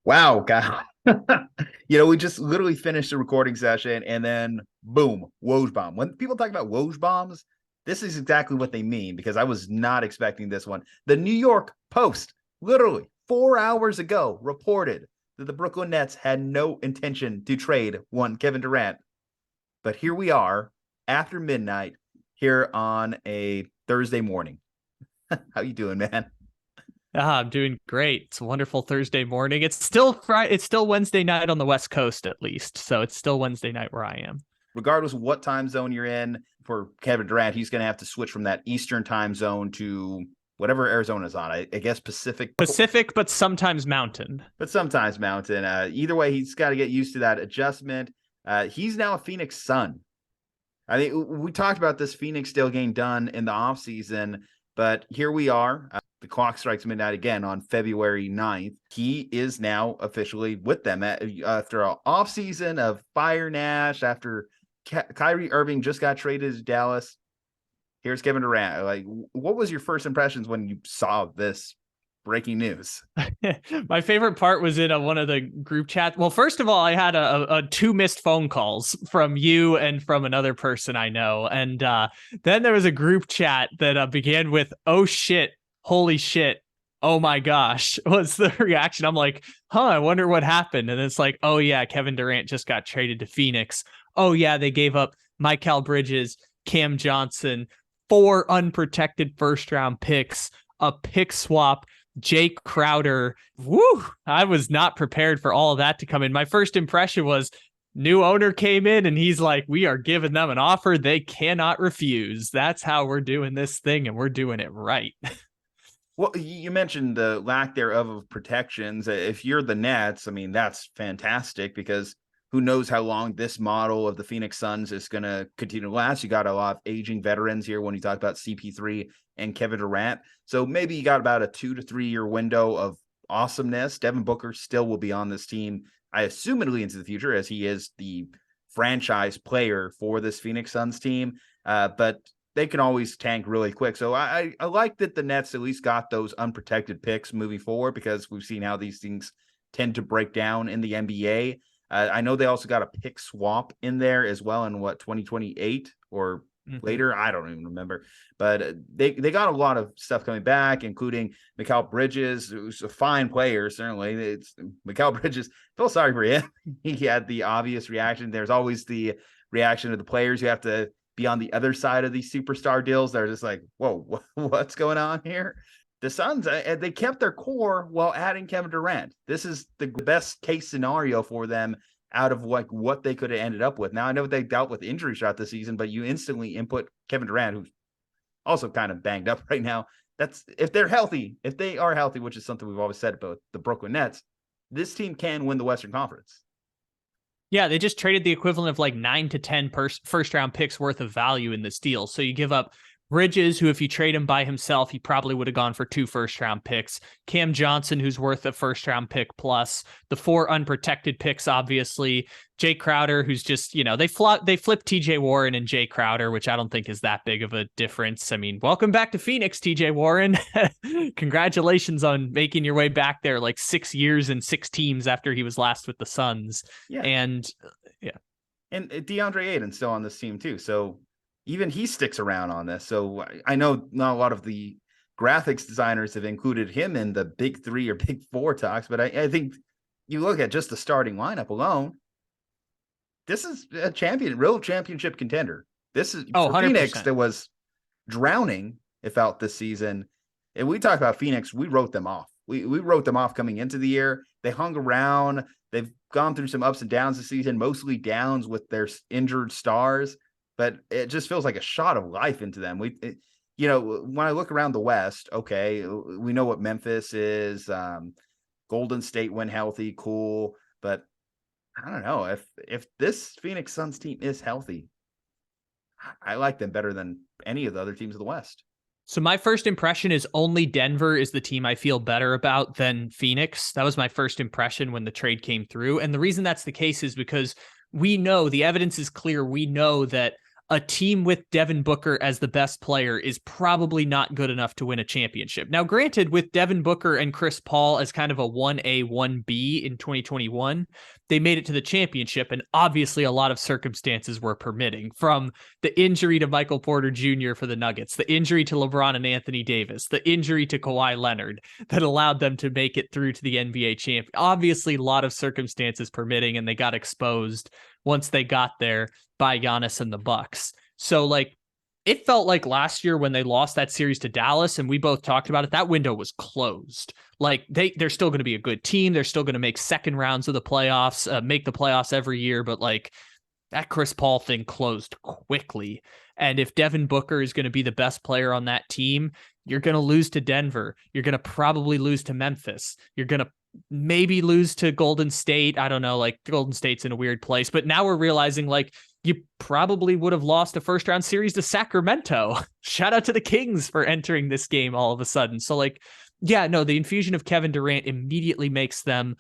Wow, God. We just literally finished the recording session and then boom, Woj bomb. When people talk about Woj bombs, this is exactly what they mean because I was not expecting this one. The New York Post, literally 4 hours ago, reported that the Brooklyn Nets had no intention to trade one Kevin Durant. But here we are after midnight here on a Thursday morning. How you doing, man? I'm doing great. It's a wonderful Thursday morning. It's still Friday. It's still Wednesday night on the West Coast, at least. So it's still Wednesday night where I am. Regardless of what time zone you're in, for Kevin Durant, he's going to have to switch from that Eastern time zone to whatever Arizona's on. I guess Pacific. Pacific, but sometimes Mountain. But sometimes Mountain. Either way, he's got to get used to that adjustment. He's now a Phoenix Sun. I think we talked about this Phoenix deal getting done in the offseason, but here we are. The clock strikes midnight again on February 9th. He is now officially with them after an offseason of Fire Nash, after Kyrie Irving just got traded to Dallas. Here's Kevin Durant. Like, what was your first impressions when you saw this breaking news? My favorite part was in one of the group chats. Well, first of all, I had a two missed phone calls from you and from another person I know. And then there was a group chat that began with, "Oh shit, holy shit, oh my gosh," was the reaction. I'm like, I wonder what happened. And it's like, oh yeah, Kevin Durant just got traded to Phoenix. Oh yeah, they gave up Mikal Bridges, Cam Johnson, 4 unprotected first round picks, a pick swap, Jae Crowder. Woo! I was not prepared for all of that to come in. My first impression was new owner came in and he's like, we are giving them an offer they cannot refuse. That's how we're doing this thing, and we're doing it right. Well, you mentioned the lack thereof of protections. If you're the Nets, I mean, that's fantastic because who knows how long this model of the Phoenix Suns is going to continue to last. You got a lot of aging veterans here when you talk about CP3 and Kevin Durant. So maybe you got about a 2 to 3 year window of awesomeness. Devin Booker still will be on this team, I assumedly into the future, as he is the franchise player for this Phoenix Suns team. But they can always tank really quick. So I like that the Nets at least got those unprotected picks moving forward because we've seen how these things tend to break down in the NBA. I know they also got a pick swap in there as well in 2028 or later. I don't even remember, but they got a lot of stuff coming back, including Mikal Bridges, who's a fine player. Certainly, it's Mikal Bridges. Feel sorry for him. He had the obvious reaction. There's always the reaction of the players. You have to be on the other side of these superstar deals. They're just like, whoa, what's going on here? The Suns, they kept their core while adding Kevin Durant. This is the best case scenario for them out of what they could have ended up with. Now, I know they dealt with injury throughout the season, but you instantly input Kevin Durant, who's also kind of banged up right now. That's if they are healthy, which is something we've always said about the Brooklyn Nets, this team can win the Western Conference. Yeah, they just traded the equivalent of like 9 to 10 first round picks worth of value in this deal. So you give up Bridges, who if you trade him by himself, he probably would have gone for 2 first round picks. Cam Johnson, who's worth a first round pick plus the 4 unprotected picks, obviously. Jae Crowder, who's just, they flipped TJ Warren and Jae Crowder, which I don't think is that big of a difference. I mean, welcome back to Phoenix, TJ Warren. Congratulations on making your way back there like 6 years and 6 teams after he was last with the Suns. Yeah. And DeAndre Ayton's still on this team too. So even he sticks around on this. So I know not a lot of the graphics designers have included him in the big 3 or big 4 talks, but I think you look at just the starting lineup alone, this is a real championship contender. This is for 100%. Phoenix that was drowning, it felt, this season. And we talk about Phoenix, we wrote them off. We wrote them off coming into the year. They hung around. They've gone through some ups and downs this season, mostly downs with their injured stars. But it just feels like a shot of life into them. When I look around the West, okay, we know what Memphis is. Golden State when healthy, cool. But I don't know if this Phoenix Suns team is healthy, I like them better than any of the other teams of the West. So my first impression is only Denver is the team I feel better about than Phoenix. That was my first impression when the trade came through. And the reason that's the case is because we know the evidence is clear. We know that a team with Devin Booker as the best player is probably not good enough to win a championship. Now, granted, with Devin Booker and Chris Paul as kind of a 1A, 1B in 2021, they made it to the championship, and obviously a lot of circumstances were permitting, from the injury to Michael Porter Jr. for the Nuggets, the injury to LeBron and Anthony Davis, the injury to Kawhi Leonard that allowed them to make it through to the NBA champ. Obviously, a lot of circumstances permitting, and they got exposed once they got there by Giannis and the Bucks. So like, it felt like last year when they lost that series to Dallas, and we both talked about it, that window was closed. Like they're still going to be a good team. They're still going to make second rounds of the playoffs, make the playoffs every year. But like, that Chris Paul thing closed quickly. And if Devin Booker is going to be the best player on that team, you're going to lose to Denver. You're going to probably lose to Memphis. You're going to maybe lose to Golden State. I don't know, like Golden State's in a weird place, but now we're realizing like you probably would have lost a first round series to Sacramento. Shout out to the Kings for entering this game all of a sudden. So like, yeah, no, the infusion of Kevin Durant immediately makes them,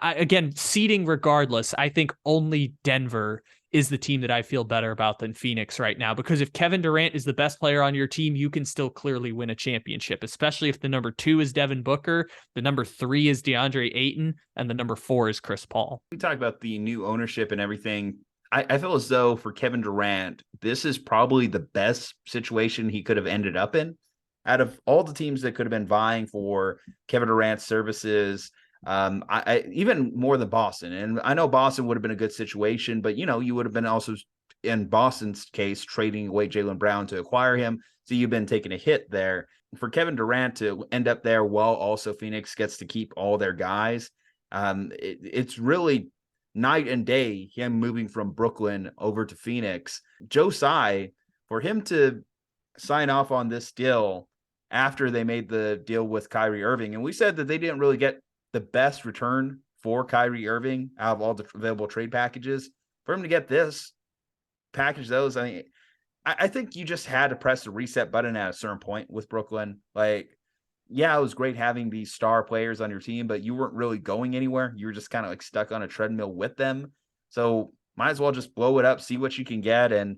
again, seeding regardless. I think only Denver is the team that I feel better about than Phoenix right now, because if Kevin Durant is the best player on your team, you can still clearly win a championship, especially if the number 2 is Devin Booker, the number 3 is DeAndre Ayton, and the number 4 is Chris Paul. We talk about the new ownership and everything. I feel as though for Kevin Durant, this is probably the best situation he could have ended up in. Out of all the teams that could have been vying for Kevin Durant's services, I even more than Boston. And I know Boston would have been a good situation, but you know, you would have been also in Boston's case trading away Jaylen Brown to acquire him. So you've been taking a hit there. For Kevin Durant to end up there while also Phoenix gets to keep all their guys, it's really night and day, him moving from Brooklyn over to Phoenix. Joe Tsai, for him to sign off on this deal after they made the deal with Kyrie Irving, and we said that they didn't really get the best return for Kyrie Irving out of all the available trade packages. For him to get this, package those, I think you just had to press the reset button at a certain point with Brooklyn. Like, yeah, it was great having these star players on your team, but you weren't really going anywhere. You were just kind of like stuck on a treadmill with them. So might as well just blow it up, see what you can get. And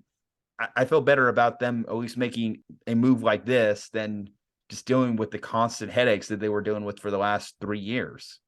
I feel better about them at least making a move like this than just dealing with the constant headaches that they were dealing with for the last 3 years.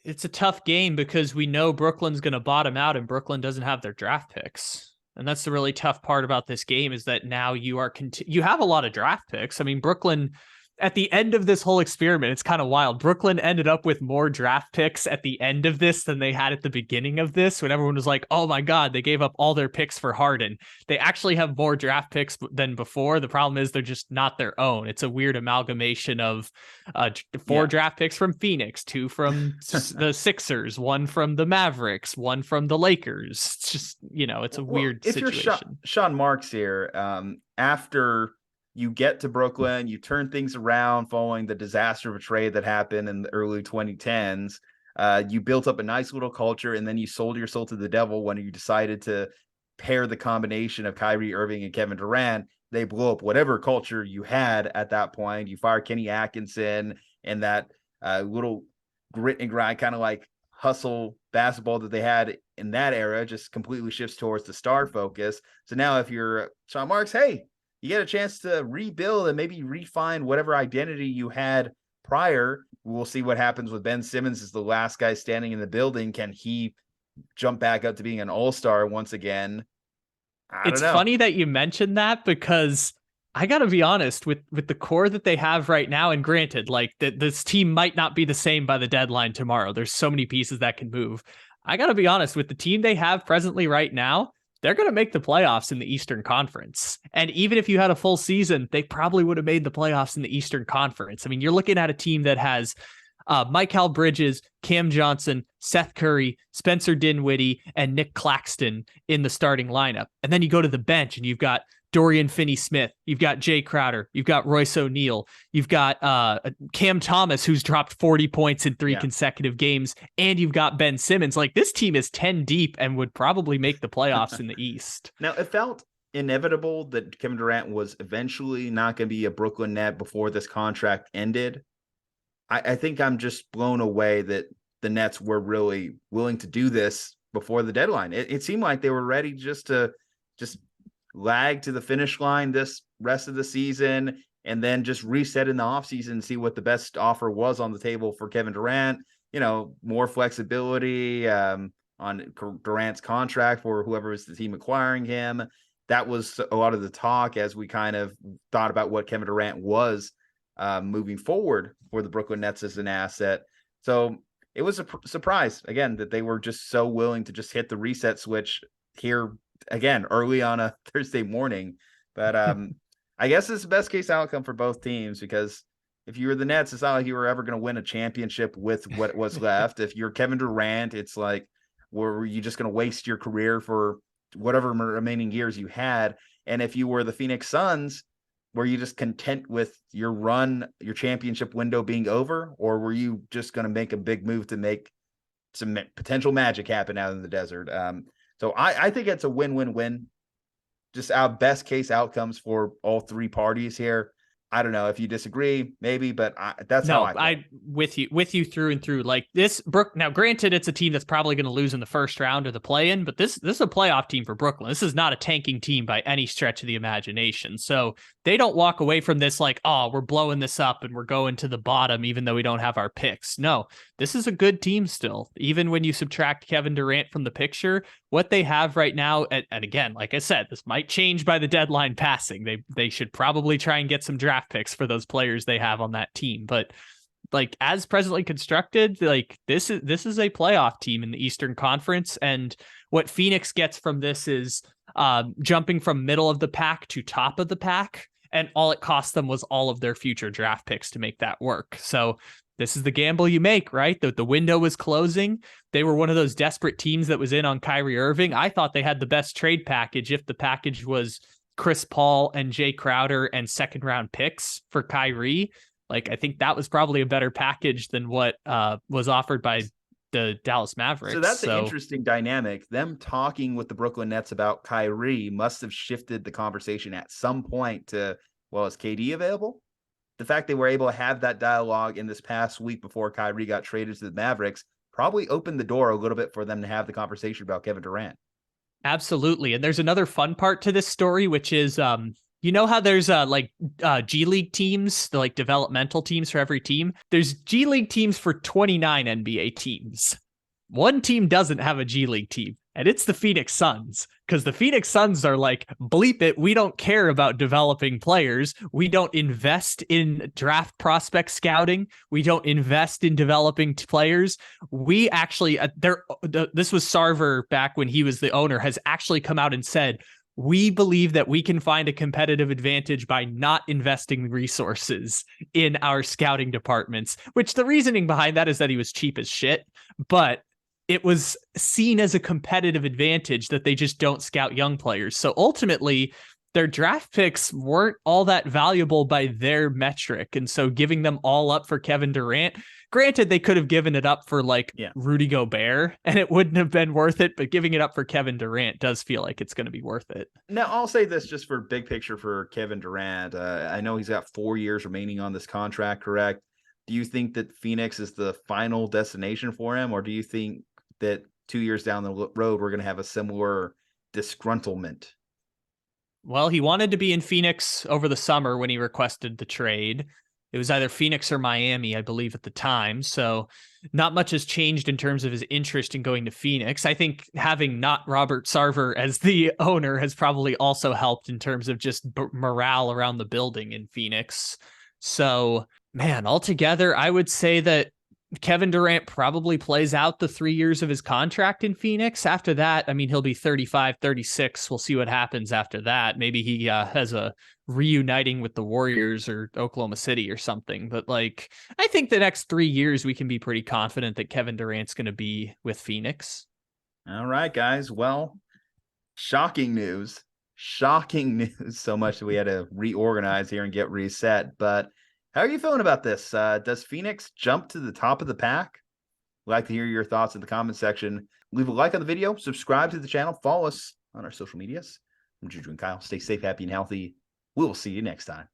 It's a tough game because we know Brooklyn's going to bottom out and Brooklyn doesn't have their draft picks. And that's the really tough part about this game, is that now you have a lot of draft picks. I mean, Brooklyn, at the end of this whole experiment, it's kind of wild. Brooklyn ended up with more draft picks at the end of this than they had at the beginning of this, when everyone was like, oh my God, they gave up all their picks for Harden. They actually have more draft picks than before. The problem is they're just not their own. It's a weird amalgamation of 4 draft picks from Phoenix, 2 from the Sixers, 1 from the Mavericks, 1 from the Lakers. It's just, it's a weird situation. If you're Sean Marks here, after you get to Brooklyn, you turn things around following the disaster of a trade that happened in the early 2010s. You built up a nice little culture, and then you sold your soul to the devil when you decided to pair the combination of Kyrie Irving and Kevin Durant. They blew up whatever culture you had at that point. You fired Kenny Atkinson, and that little grit and grind kind of like hustle basketball that they had in that era just completely shifts towards the star focus. So now if you're Sean Marks, hey, you get a chance to rebuild and maybe refine whatever identity you had prior. We'll see what happens with Ben Simmons as the last guy standing in the building. Can he jump back up to being an all-star once again? It's funny that you mentioned that, because I got to be honest, with the core that they have right now, and granted, like this team might not be the same by the deadline tomorrow. There's so many pieces that can move. I got to be honest, with the team they have presently right now, they're going to make the playoffs in the Eastern Conference. And even if you had a full season, they probably would have made the playoffs in the Eastern Conference. I mean, you're looking at a team that has Mikal Bridges, Cam Johnson, Seth Curry, Spencer Dinwiddie, and Nick Claxton in the starting lineup. And then you go to the bench and you've got Dorian Finney-Smith, you've got Jae Crowder, you've got Royce O'Neal, you've got Cam Thomas, who's dropped 40 points in 3 consecutive games, and you've got Ben Simmons. Like, this team is 10 deep and would probably make the playoffs in the East. Now, it felt inevitable that Kevin Durant was eventually not going to be a Brooklyn Net before this contract ended. I think I'm just blown away that the Nets were really willing to do this before the deadline. It seemed like they were ready just to lag to the finish line this rest of the season, and then just reset in the offseason and see what the best offer was on the table for Kevin Durant. More flexibility on Durant's contract for whoever is the team acquiring him. That was a lot of the talk as we kind of thought about what Kevin Durant was moving forward for the Brooklyn Nets as an asset. So it was a surprise, again, that they were just so willing to just hit the reset switch here, again, early on a Thursday morning. But I guess it's the best case outcome for both teams, because if you were the Nets, it's not like you were ever going to win a championship with what was left. If you're Kevin Durant, it's like, were you just going to waste your career for whatever remaining years you had? And if you were the Phoenix Suns, were you just content with your run, your championship window being over? Or were you just going to make a big move to make some potential magic happen out in the desert? So I think it's a win-win-win. Just our best case outcomes for all three parties here. I don't know if you disagree, maybe, but that's how I feel. with you through and through. Like this, now granted, it's a team that's probably going to lose in the first round or the play-in, but this is a playoff team for Brooklyn. This is not a tanking team by any stretch of the imagination. So they don't walk away from this like, oh, we're blowing this up and we're going to the bottom, even though we don't have our picks. No, this is a good team still. Even when you subtract Kevin Durant from the picture, what they have right now, and again, like I said, this might change by the deadline passing. They should probably try and get some draft picks for those players they have on that team. But like as presently constructed, like this is a playoff team in the Eastern Conference. And what Phoenix gets from this is jumping from middle of the pack to top of the pack. And all it cost them was all of their future draft picks to make that work. So this is the gamble you make, right? The window was closing. They were one of those desperate teams that was in on Kyrie Irving. I thought they had the best trade package if the package was Chris Paul and Jae Crowder and second round picks for Kyrie. Like, I think that was probably a better package than what was offered by the Dallas Mavericks. So that's an interesting dynamic. Them talking with the Brooklyn Nets about Kyrie must have shifted the conversation at some point to, well, is KD available? The fact they were able to have that dialogue in this past week before Kyrie got traded to the Mavericks probably opened the door a little bit for them to have the conversation about Kevin Durant. Absolutely. And there's another fun part to this story, which is, you know how there's G League teams, the like developmental teams for every team? There's G League teams for 29 NBA teams. One team doesn't have a G League team, and it's the Phoenix Suns, because the Phoenix Suns are like, bleep it, we don't care about developing players. We don't invest in draft prospect scouting. We don't invest in developing players. We actually, this was Sarver back when he was the owner, has actually come out and said, we believe that we can find a competitive advantage by not investing resources in our scouting departments, which the reasoning behind that is that he was cheap as shit, but it was seen as a competitive advantage that they just don't scout young players. So ultimately, their draft picks weren't all that valuable by their metric. And so giving them all up for Kevin Durant, granted, they could have given it up for Rudy Gobert and it wouldn't have been worth it, but giving it up for Kevin Durant does feel like it's going to be worth it. Now, I'll say this just for big picture for Kevin Durant. I know he's got 4 years remaining on this contract, correct? Do you think that Phoenix is the final destination for him? Or do you think that 2 years down the road, we're going to have a similar disgruntlement? Well, he wanted to be in Phoenix over the summer when he requested the trade. It was either Phoenix or Miami, I believe, at the time. So not much has changed in terms of his interest in going to Phoenix. I think having not Robert Sarver as the owner has probably also helped in terms of just morale around the building in Phoenix. So, man, altogether, I would say that Kevin Durant probably plays out the 3 years of his contract in Phoenix. After that, I mean, he'll be 35, 36. We'll see what happens after that. Maybe he has a reuniting with the Warriors or Oklahoma City or something. But like, I think the next 3 years, we can be pretty confident that Kevin Durant's going to be with Phoenix. All right, guys. Well, shocking news. Shocking news. So much that we had to reorganize here and get reset. But how are you feeling about this? Does Phoenix jump to the top of the pack? We'd like to hear your thoughts in the comment section. Leave a like on the video, subscribe to the channel, follow us on our social medias. I'm Julian and Kyle. Stay safe, happy, and healthy. We will see you next time.